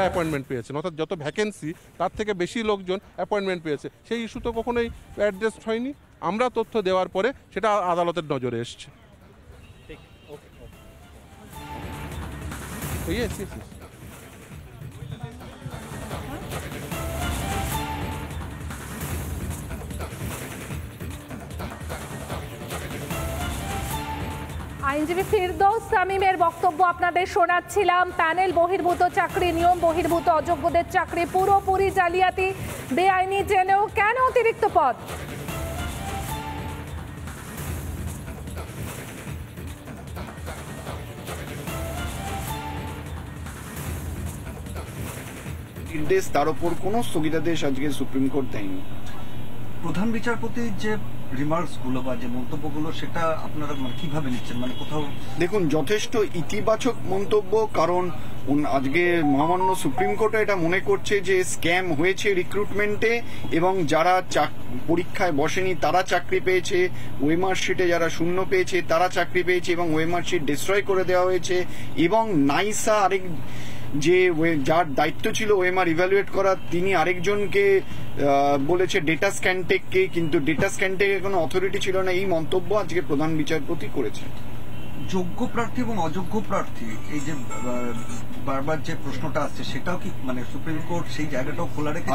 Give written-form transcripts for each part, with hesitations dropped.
Appointment পেয়েছেন, অর্থাৎ যত ভ্যাকেন্সি তার থেকে বেশি লোকজন অ্যাপয়েন্টমেন্ট পেয়েছে, সেই ইস্যু তো কখনোই অ্যাড্রেস হয়নি। আমরা তথ্য দেওয়ার পরে সেটা আদালতের নজরে এসছে। Yes. আইনজীবী ফিরদৌস তামিমের বক্তব্য আপনাদের শোনাচ্ছিলাম। প্যানেল বহির্ভূত চাকরি, নিয়ম বহির্ভূত অযোগ্যদের চাকরি, পুরোপুরি জালিয়াতি, বেআইনি জেনেও কেন অতিরিক্ত পদ? নির্দেশ তার উপর কোনো স্থগিতাদেশ আজকে সুপ্রিম কোর্ট দেয়নি। প্রধান বিচারপতির যে রিমার্কসগুলো বা যে মন্তব্যগুলো সেটা আপনারা কিভাবে নিচ্ছেন? কোথাও দেখুন, যথেষ্ট ইতিবাচক মন্তব্য, কারণ আজকে মহামান্য সুপ্রিম কোর্ট এটা মনে করছে যে স্ক্যাম হয়েছে রিক্রুটমেন্টে এবং যারা পরীক্ষায় বসেনি তারা চাকরি পেয়েছে, ওএমআর শিটে যারা শূন্য পেয়েছে তারা চাকরি পেয়েছে এবং ওএমআর শিট ডিস্ট্রয় করে দেওয়া হয়েছে এবং নাইসা আরেক যে যার দায়িত্ব ছিল ওএমআর ইভ্যালুয়েট করা তিনি আরেকজনকে বলেছে ডেটা স্ক্যানটেককে, কিন্তু ডেটা স্ক্যানটেকের কোনো অথরিটি ছিল না। এই মন্তব্য আজকে প্রধান বিচারপতি করেছে। যোগ্য প্রার্থী এবং অযোগ্য প্রার্থী এই যে বারবার যে প্রশ্নটা আসছে সেটাও কি সুপ্রিম কোর্ট সেই জায়গাটাও খোলা রেখে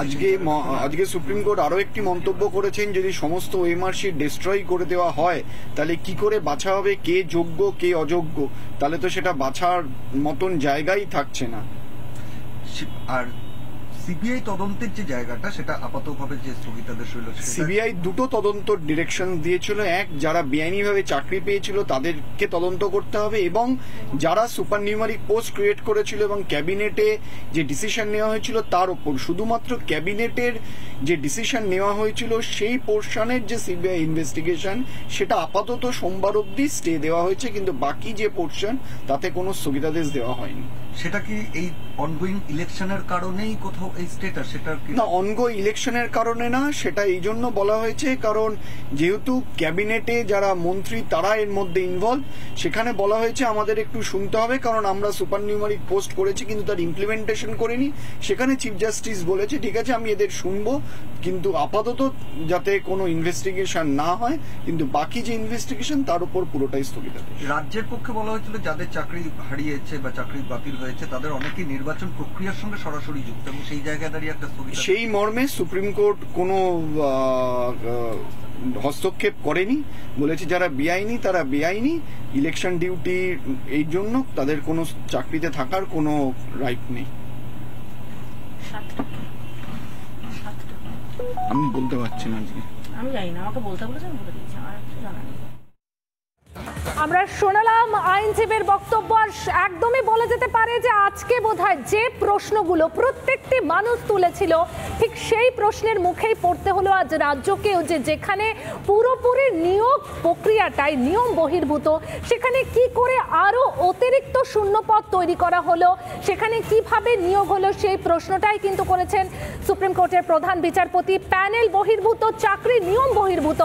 আজকে সুপ্রিম কোর্ট আরো একটি মন্তব্য করেছেন, যদি সমস্ত ওএমআর শিট ডিস্ট্রয় করে দেওয়া হয় তাহলে কি করে বাছা হবে কে যোগ্য কে অযোগ্য? তাহলে তো সেটা বাছার মতন জায়গাই থাকছে না। আর সিবিআই তদন্তের যে জায়গাটা সেটা আপাতভাবে যে স্থগিতাদেশ হলো, সিবিআই দুটো তদন্ত ডিরেকশন দিয়েছিল। এক, যারা বেআইনিভাবে চাকরি পেয়েছিল তাদেরকে তদন্ত করতে হবে এবং যারা সুপার নিউমারিক পোস্ট ক্রিয়েট করেছিল এবং ক্যাবিনেটে যে ডিসিশন নেওয়া হয়েছিল তার উপর, শুধুমাত্র ক্যাবিনেটের যে ডিসিশন নেওয়া হয়েছিল সেই পোর্শনের যে সিবিআই ইনভেস্টিগেশন সেটা আপাতত সোমবার অবধি স্টে দেওয়া হয়েছে, কিন্তু বাকি যে পোর্শন তাতে কোনো স্থগিতাদেশ দেওয়া হয়নি। সেটা কি এই অনগোয়িং ইলেকশনের কারণেই কোথাও এই স্টেটাস? সেটা না, অনগোয়িং ইলেকশনের কারণে না, সেটা এই জন্য বলা হয়েছে কারণ যেহেতু ক্যাবিনেটে যারা মন্ত্রী তারা এর মধ্যে ইনভলভ, সেখানে বলা হয়েছে আমাদের একটু শুনতে হবে, কারণ আমরা সুপার নিউমারিক পোস্ট করেছি কিন্তু তার ইমপ্লিমেন্টেশন করিনি। সেখানে চিফ জাস্টিস বলেছে ঠিক আছে আমি এদের শুনবো, কিন্তু আপাতত যাতে কোনো ইনভেস্টিগেশন না হয়, কিন্তু বাকি যে ইনভেস্টিগেশন তার উপর পুরোটাই স্থগিত। রাজ্যের পক্ষে বলা হয়েছিল যাদের চাকরি হারিয়েছে বা চাকরি বাতিল হয়েছে তাদের অনেকেই নির্বাচন প্রক্রিয়ার সঙ্গে সরাসরি যুক্ত এবং সেই জায়গায় দাঁড়িয়ে একটা স্থগিতাদেশ। সেই মর্মে সুপ্রিম কোর্ট কোনো হস্তক্ষেপ করেনি, বলেছে যারা বেআইনি তারা বেআইনি, ইলেকশন ডিউটি এই জন্য তাদের কোনো চাকরিতে থাকার কোনো রাইট নেই। আমি বলতে পারছি না, আজকে আমি জানি না, আমাকে বলতে বলেছেন বলে দিচ্ছি, আমার কিছু জানা নেই। আমরা শোনালাম আইনজীবীর বক্তব্য। আর একদমই বলা যেতে পারে যে আজকে বোধহয় যে প্রশ্নগুলো প্রত্যেকটি মানুষ তুলেছিল ঠিক সেই প্রশ্নের মুখেই পড়তে হলো আজ রাজ্যকেও, যে যেখানে পুরোপুরি নিয়োগ প্রক্রিয়াটাই নিয়ম বহির্ভূত, সেখানে কি করে আরো অতিরিক্ত শূন্যপদ তৈরি করা হলো, সেখানে কিভাবে নিয়োগ হলো, সেই প্রশ্নটাই কিন্তু করেছেন সুপ্রিম কোর্টের প্রধান বিচারপতি। প্যানেল বহির্ভূত চাকরি, নিয়ম বহির্ভূত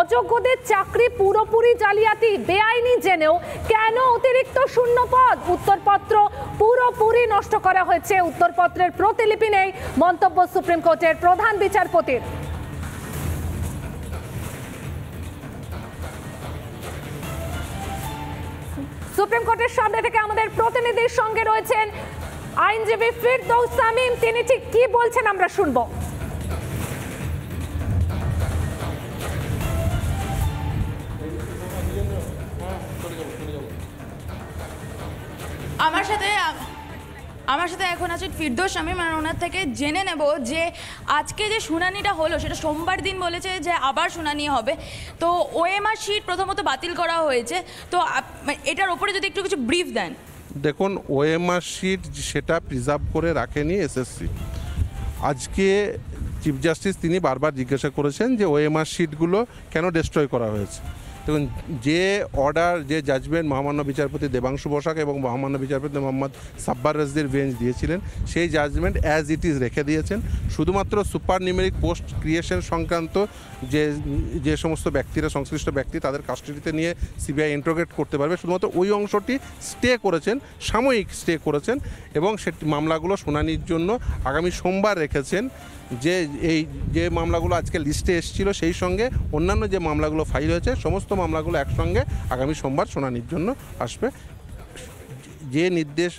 অযোগ্যদের চাকরি, পুরোপুরি জালিয়াতি, বেআইনি জেনেও কেন অতিরিক্ত শূন্যপদ? উত্তরপত্র পুরোপুরি নষ্ট করা হয়েছে, উত্তরপত্রের প্রতিলিপি নেই, মন্তব্য সুপ্রিম কোর্টের প্রধান বিচারপতির। সুপ্রিম কোর্টের সামনে থেকে আমাদের প্রতিনিধির সঙ্গে রয়েছেন আইনজীবী ফিরদৌস তামিম, তিনি ঠিক কি বলছেন আমরা শুনবো। আমার সাথে এখন আছেন ফিরদৌস তামিম, আর ওনার থেকে জেনে নেব যে আজকে যে শুনানিটা হলো সেটা সোমবার দিন বলেছে যে আবার শুনানি হবে, তো ওএমআর শিট প্রথমত বাতিল করা হয়েছে, তো এটার ওপরে যদি একটু কিছু ব্রিফ দেন। দেখুন, ওএমআর শিট সেটা প্রিজার্ভ করে রাখেনি এসএসসি। আজকে চিফ জাস্টিস তিনি বারবার জিজ্ঞাসা করেছেন যে ওএমআর শিটগুলো কেন ডিস্ট্রয় করা হয়েছে। দেখুন, যে অর্ডার, যে জাজমেন্ট মহামান্য বিচারপতি দেবাংশু বসাক এবং মহামান্য বিচারপতি মোহাম্মদ সাব্বার রেজভির বেঞ্চ দিয়েছিলেন, সেই জাজমেন্ট অ্যাজ ইট ইজ রেখে দিয়েছেন। শুধুমাত্র সুপার নিউমেরিক পোস্ট ক্রিয়েশন সংক্রান্ত যে সমস্ত ব্যক্তিরা, সংশ্লিষ্ট ব্যক্তি, তাদের কাস্টাডিতে নিয়ে সিবিআই ইন্ট্রোগেট করতে পারবে, শুধুমাত্র ওই অংশটি স্টে করেছেন, সাময়িক স্টে করেছেন এবং সে মামলাগুলো শুনানির জন্য আগামী সোমবার রেখেছেন। যে মামলাগুলো আজকে লিস্টে এসেছিল সেই সঙ্গে অন্যান্য যে মামলাগুলো ফাইল হয়েছে, সমস্ত মামলাগুলো একসঙ্গে আগামী সোমবার শুনানির জন্য আসবে। যে নির্দেশ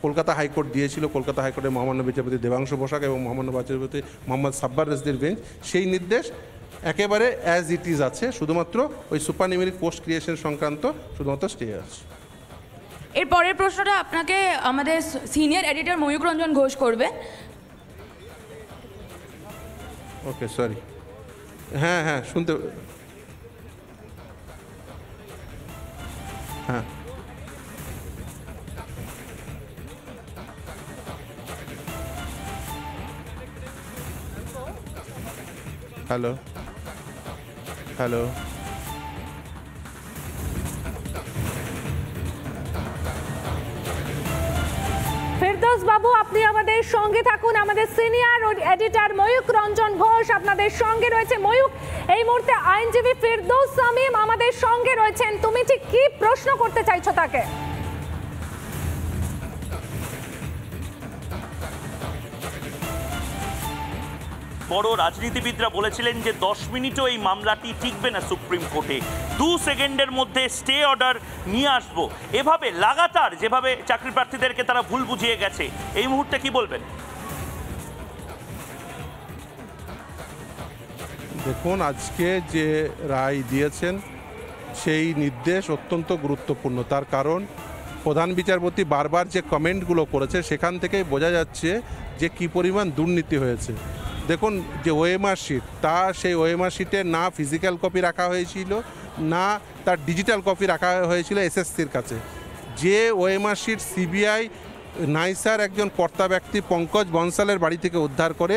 কলকাতা হাইকোর্ট দিয়েছিল, কলকাতা হাইকোর্টের মহামান্য বিচারপতি দেবাংশু বসাক এবং মহামান্য বিচারপতি মোহাম্মদ সাব্বার রেজভির বেঞ্চ, সেই নির্দেশ একেবারে অ্যাজ ইট ইজ আছে, শুধুমাত্র ওই সুপার নিউমেরিক পোস্ট ক্রিয়েশন সংক্রান্ত শুধুমাত্র স্টে আছে। এর পরের প্রশ্নটা আপনাকে আমাদের সিনিয়র এডিটর ময়ূক রঞ্জন ঘোষ করবে। ওকে, সরি। হ্যাঁ, শুনতে, হ্যাঁ। হ্যালো। ফেরদৌস বাবু, আপনি আমাদের সঙ্গে থাকুন। আমাদের সিনিয়র এডিটর ময়ূক রঞ্জন ঘোষ আপনাদের সঙ্গে রয়েছে। ময়ূক, এই মুহূর্তে আইনজীবী ফেরদৌস শামীম আমাদের সঙ্গে রয়েছেন, তুমি ঠিক কি প্রশ্ন করতে চাইছো তাকে? বড় রাজনীতিবিদরা বলেছিলেন যে 10 মিনিটও এই মামলাটি টিকবে না সুপ্রিম কোর্টে, 2 সেকেন্ডের মধ্যে স্টে অর্ডার নিয়ে আসবো। এভাবে লাগাতার যেভাবে চাকরি প্রার্থীদেরকে তারা ভুল বুঝিয়ে গেছে, এই মুহূর্তে কি বলবেন? দেখুন, আজকে যে রায় দিয়েছেন সেই নির্দেশ অত্যন্ত গুরুত্বপূর্ণ। তার কারণ প্রধান বিচারপতি বারবার যে কমেন্টগুলো করেছে সেখান থেকেই বোঝা যাচ্ছে যে কী পরিমাণ দুর্নীতি হয়েছে। দেখুন, যে ওএমআর শিট, সেই ওএমআর শিটে না ফিজিক্যাল কপি রাখা হয়েছিল, না তার ডিজিটাল কপি রাখা হয়েছিল এসএসসির কাছে। যে ওএমআর শিট সিবিআই নাইসার একজন কর্তা ব্যক্তি পঙ্কজ বনসালের বাড়ি থেকে উদ্ধার করে,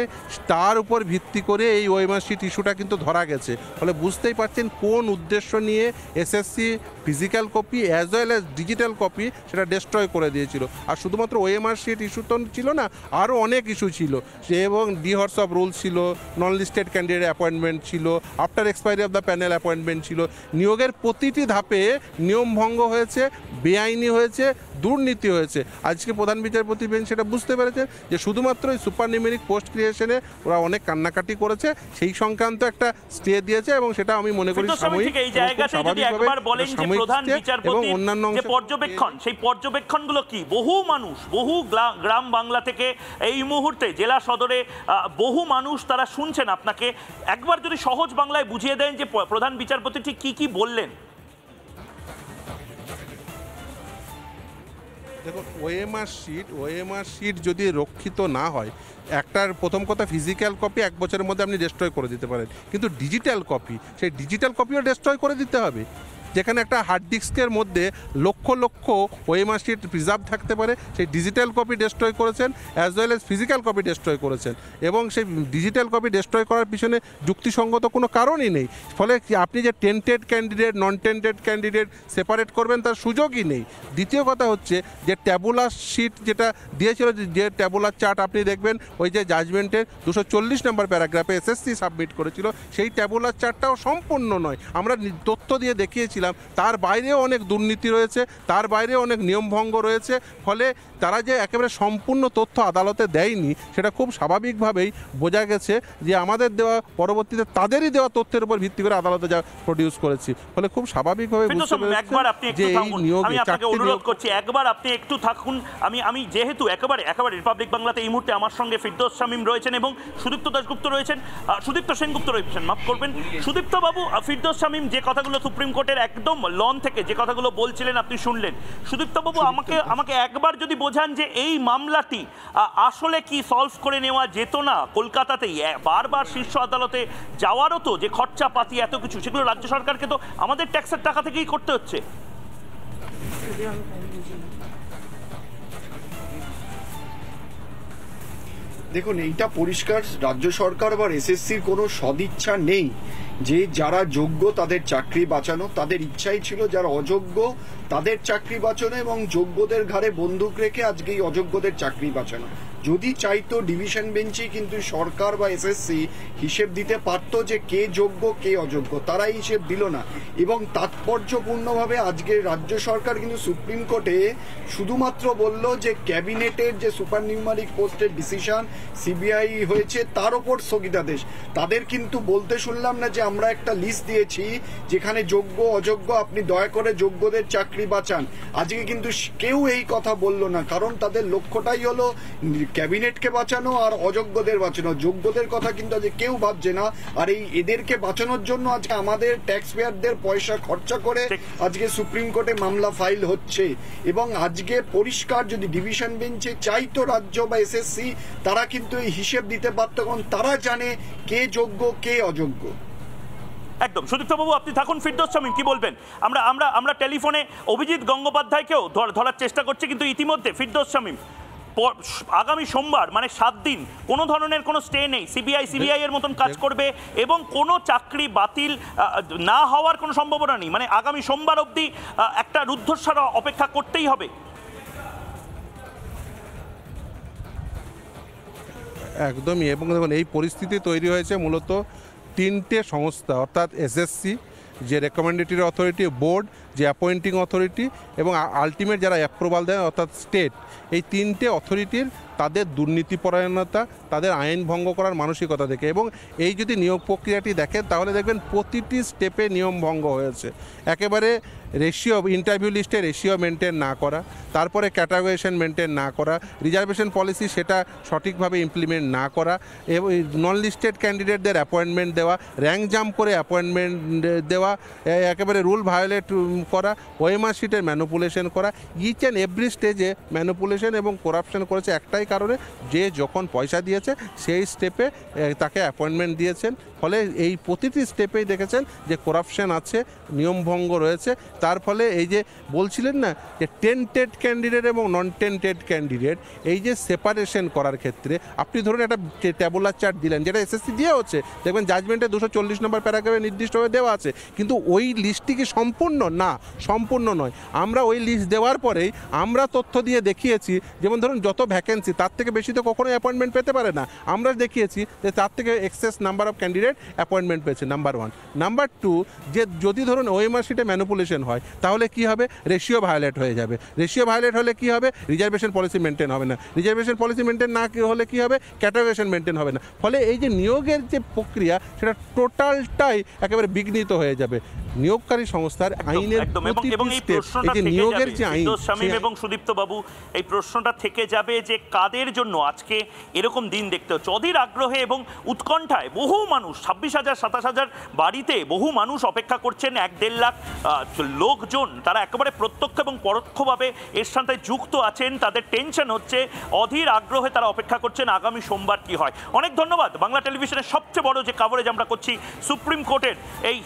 তার উপর ভিত্তি করে এই ওএমআর শিট ইস্যুটা কিন্তু ধরা গেছে। ফলে বুঝতেই পারছেন কোন উদ্দেশ্য নিয়ে SSC physical copy as well as digital copy সেটা ডিস্ট্রয় করে দিয়েছিল। আর শুধুমাত্র ওএমআর শিট ইস্যু তো ছিল না, আরও অনেক ইস্যু ছিল, এবং ডিহর্স অফ রুল ছিল, নন লিস্টেড ক্যান্ডিডেট অ্যাপয়েন্টমেন্ট ছিল, after expiry of the panel appointment ছিল। নিয়োগের প্রতিটি ধাপে নিয়মভঙ্গ হয়েছে, বেআইনি হয়েছে, দুর্নীতি হয়েছে। আজকে প্রধান বিচারপতি বেঞ্চ সেটা বুঝতে পেরেছে যে শুধুমাত্র এই সুপার নিউমেরিক পোস্ট ক্রিয়েশনে ওরা অনেক কান্নাকাটি করেছে, সেই সংক্রান্ত একটা স্টে দিয়েছে এবং সেটা আমি মনে করি সাময়িক। এই জায়গাতে যদি একবার বলেন যে প্রধান বিচারপতি যে পর্যবেক্ষণ, সেই পর্যবেক্ষণগুলো কি? বহু মানুষ, বহু গ্রাম বাংলা থেকে এই মুহূর্তে জেলা সদরে বহু মানুষ তারা শুনছেন আপনাকে। একবার যদি সহজ বাংলায় বুঝিয়ে দেন যে প্রধান বিচারপতি ঠিক কি বললেন। দেখুন, ওএমআর শিট যদি রক্ষিত না হয়, একটার প্রথম কথা ফিজিক্যাল কপি 1 বছরের মধ্যে আপনি ডিস্ট্রয় করে দিতে পারেন, কিন্তু ডিজিটাল কপি, সেই ডিজিটাল কপিও ডিস্ট্রয় করে দিতে হবে। যেখানে একটা হার্ড ডিস্কের মধ্যে lakh lakh OMR sheet preserve থাকতে পারে, সেই ডিজিটাল কপি ডিস্ট্রয় করেছেন as well as physical copy destroy করেছেন, এবং সেই ডিজিটাল কপি ডিস্ট্রয় করার পিছনে যুক্তিসঙ্গত কোনো কারণই নেই। ফলে আপনি যে tainted candidate, non tainted candidate separate করবেন তার সুযোগই নেই। দ্বিতীয় কথা হচ্ছে যে ট্যাবুলার শিট যেটা দিয়েছিল, যে ট্যাবুলার চার্ট আপনি দেখবেন ওই যে জাজমেন্টের 240 নম্বর প্যারাগ্রাফে এসএসসি সাবমিট করেছিল, সেই ট্যাবুলার চার্টটাও সম্পূর্ণ নয়। আমরা তথ্য দিয়ে দেখিয়েছি তার বাইরেও অনেক দুর্নীতি রয়েছে, তার বাইরে অনেক নিয়মভঙ্গ রয়েছে। ফলে তারা যে একেবারে সম্পূর্ণ তথ্য আদালতে দেয়নি সেটা খুব স্বাভাবিকভাবেই বোঝা গেছে যে আমাদের দেওয়া পরবর্তীতে তাদেরই দেওয়া তথ্যের উপর ভিত্তি করে আদালতে যা প্রডিউস করেছি। ফলে খুব স্বাভাবিকভাবে অনুরোধ করছি একবার আপনি একটু থাকুন। আমি যেহেতু একেবারে রিপাবলিক বাংলাতে এই মুহূর্তে আমার সঙ্গে ফিরদৌস শামীম রয়েছেন এবং সুদীপ্ত দাশগুপ্ত রয়েছেন, সুদীপ্ত সেনগুপ্ত রয়েছেন, মাফ করবেন সুদীপ্ত বাবু। ফিরদৌস শামীম যে কথাগুলো সুপ্রিম কোর্টের একদম লন থেকে যে কথাগুলো বলছিলেন আপনি শুনলেন। সুদীপ্ত বাবু, আমাকে একবার যদি বোঝান যে এই মামলাটি আসলে কি সলভ করে নেওয়া যেত না কলকাতাতেই? বারবার শীর্ষ আদালতে যাওয়ারও তো যে খরচা পাতি এত কিছু, সেগুলো রাজ্য সরকারকে তো আমাদের ট্যাক্সের টাকা থেকেই করতে হচ্ছে। দেখুন, এইটা পরিষ্কার রাজ্য সরকার বা এসএসসির কোনো সদিচ্ছা নেই যে যারা যোগ্য তাদের চাকরি বাঁচানো। তাদের ইচ্ছাই ছিল যারা অযোগ্য তাদের চাকরি বাঁচানো এবং যোগ্যদের ঘাড়ে বন্দুক রেখে আজকে এই অযোগ্যদের চাকরি বাঁচানো। যদি চাইতো ডিভিশন বেঞ্চে কিন্তু সরকার বা এসএসসি হিসেব দিতে পারতো যে কে যোগ্য কে অযোগ্য, তারা এই হিসেব দিল না। এবং তাৎপর্যপূর্ণভাবে আজকে রাজ্য সরকার কিন্তু সুপ্রিম কোর্টে শুধুমাত্র বলল যে ক্যাবিনেটের যে সুপার নিউমারিক পোস্টের ডিসিশন সিবিআই হয়েছে তার ওপর স্থগিতাদেশ। তাদের কিন্তু বলতে শুনলাম না যে আমরা একটা লিস্ট দিয়েছি যেখানে যোগ্য অযোগ্য, আপনি দয়া করে যোগ্যদের চাকরি বাঁচান। আজকে কিন্তু কেউ এই কথা বলল না, কারণ তাদের লক্ষ্যটাই হলো ক্যাবিনেটকে বাঁচানো আর অযোগ্যদের বাঁচানো। যোগ্যদের কথা কিন্তু আজকে কেউ ভাবছে না। আর এই এদেরকে বাঁচানোর জন্য আজকে আমাদের ট্যাক্স পেয়ারদের পয়সা খরচা করে আজকে সুপ্রিম কোর্টে মামলা ফাইল হচ্ছে। এবং আজকে পরিষ্কার যদি ডিভিশন বেঞ্চে চাইতো রাজ্য বা এসএসসি, তারা কিন্তু এই হিসেব দিতে পারত, কারণ তারা জানে কে যোগ্য কে অযোগ্য। একদম। সুদীপ্ত বাবু আপনি থাকুন। ফিরদৌস শামীম কি বলবেন? আমরা আমরা আমরা টেলিফোনে অভিজিৎ গঙ্গোপাধ্যায়কেও ধরার চেষ্টা করছি, কিন্তু ইতিমধ্যে ফিরদৌস শামীম আগামী সোমবার মানে 7 দিন কোনো ধরনের কোনো স্টে নেই, সিবিআই এর মতন কাজ করবে এবং কোনো চাকরি বাতিল না হওয়ার কোনো সম্ভাবনা নেই। মানে আগামী সোমবার অবধি একটা রুদ্ধশ্বাস অপেক্ষা করতেই হবে। একদমই। এবং দেখুন এই পরিস্থিতি তৈরি হয়েছে মূলত 3টে সংস্থা, অর্থাৎ এসএসসি যে রেকমেন্ডেটরি অথরিটি, বোর্ড যে অ্যাপয়েন্টিং অথরিটি এবং আলটিমেট যারা অ্যাপ্রুভাল দেয় অর্থাৎ স্টেট, এই 3টে অথরিটির তাদের দুর্নীতিপরায়ণতা, তাদের আইন ভঙ্গ করার মানসিকতা দেখে। এবং এই যদি নিয়োগ প্রক্রিয়াটি দেখেন তাহলে দেখবেন প্রতিটি স্টেপে নিয়ম ভঙ্গ হয়েছে। একেবারে রেশিও, ইন্টারভিউ লিস্টে রেশিও মেনটেন না করা, তারপরে ক্যাটাগরাইজেশন মেনটেন না করা, রিজার্ভেশন পলিসি সেটা সঠিকভাবে ইমপ্লিমেন্ট না করা, এবং নন লিস্টেড ক্যান্ডিডেটদের অ্যাপয়েন্টমেন্ট দেওয়া, র্যাঙ্ক জাম্প করে অ্যাপয়েন্টমেন্ট দেওয়া, একেবারে রুল ভায়োলেট করা, ওএমআর শিটের ম্যানুপুলেশন করা, ইচ অ্যান্ড এভরি স্টেজে ম্যানুপুলেশন এবং করাপশন করেছে একটাই কারণে, যে যখন পয়সা দিয়েছে সেই স্টেপে তাকে অ্যাপয়েন্টমেন্ট দিয়েছেন। ফলে এই প্রতিটি স্টেপেই দেখেছেন যে করাপশন আছে, নিয়মভঙ্গ রয়েছে। তার ফলে এই যে বলছিলেন না যে টেন্টেড ক্যান্ডিডেট এবং নন টেন্টেড ক্যান্ডিডেট, এই যে সেপারেশন করার ক্ষেত্রে আপনি ধরুন একটা ট্যাবুলার চার্ট দিলেন, যেটা এসএসসি দিয়ে হচ্ছে, দেখবেন জাজমেন্টে 240 নম্বর প্যারাগ্রাফে নির্দিষ্টভাবে দেওয়া আছে, কিন্তু ওই লিস্টটি কি সম্পূর্ণ? না, সম্পূর্ণ নয়। আমরা ওই লিস্ট দেওয়ার পরেই আমরা তথ্য দিয়ে দেখিয়েছি, যেমন ধরুন যত ভ্যাকেন্সি তার থেকে বেশি তো কখনোই অ্যাপয়েন্টমেন্ট পেতে পারে না। আমরা দেখিয়েছি যে তার থেকে excess number of candidate appointment পেয়েছে, নাম্বার 1। নাম্বার 2, যে যদি ধরুন ওএমআর শিটে ম্যানুপুলেশন হয় তাহলে কি হবে? রেশিও ভায়োলেট হয়ে যাবে। রেশিও ভায়োলেট হলে কি হবে? রিজার্ভেশন পলিসি মেনটেন হবে না। রিজার্ভেশন পলিসি মেনটেন না হলে কি হবে? ক্যাটাগরাইজেশন মেনটেন হবে না। ফলে এই যে নিয়োগের যে প্রক্রিয়া সেটা টোটালটাই একেবারে বিঘ্নিত হয়ে যাবে। নিয়োগকারী সংস্থার আইনের এবং এই প্রশ্নটা থেকে নিয়োগের যে আইন, শামীম এবং সুদীপ্ত বাবু, এই প্রশ্নটা থেকে যাবে যে কাদের জন্য আজকে এরকম দিন দেখতে হচ্ছে। অধীর আগ্রহে এবং উৎকণ্ঠায় বহু মানুষ, 26,000 27,000 বাড়িতে বহু মানুষ অপেক্ষা করছেন। 1-1.5 লাখ লোকজন, তারা একেবারে প্রত্যক্ষ এবং পরোক্ষভাবে এর সাথে যুক্ত আছেন। তাদের টেনশন হচ্ছে, অধীর আগ্রহে তারা অপেক্ষা করছেন আগামী সোমবার কি হয়। অনেক ধন্যবাদ। বাংলা টেলিভিশনের সবচেয়ে বড় যে কভারেজ আমরা করছি সুপ্রিম কোর্টের এই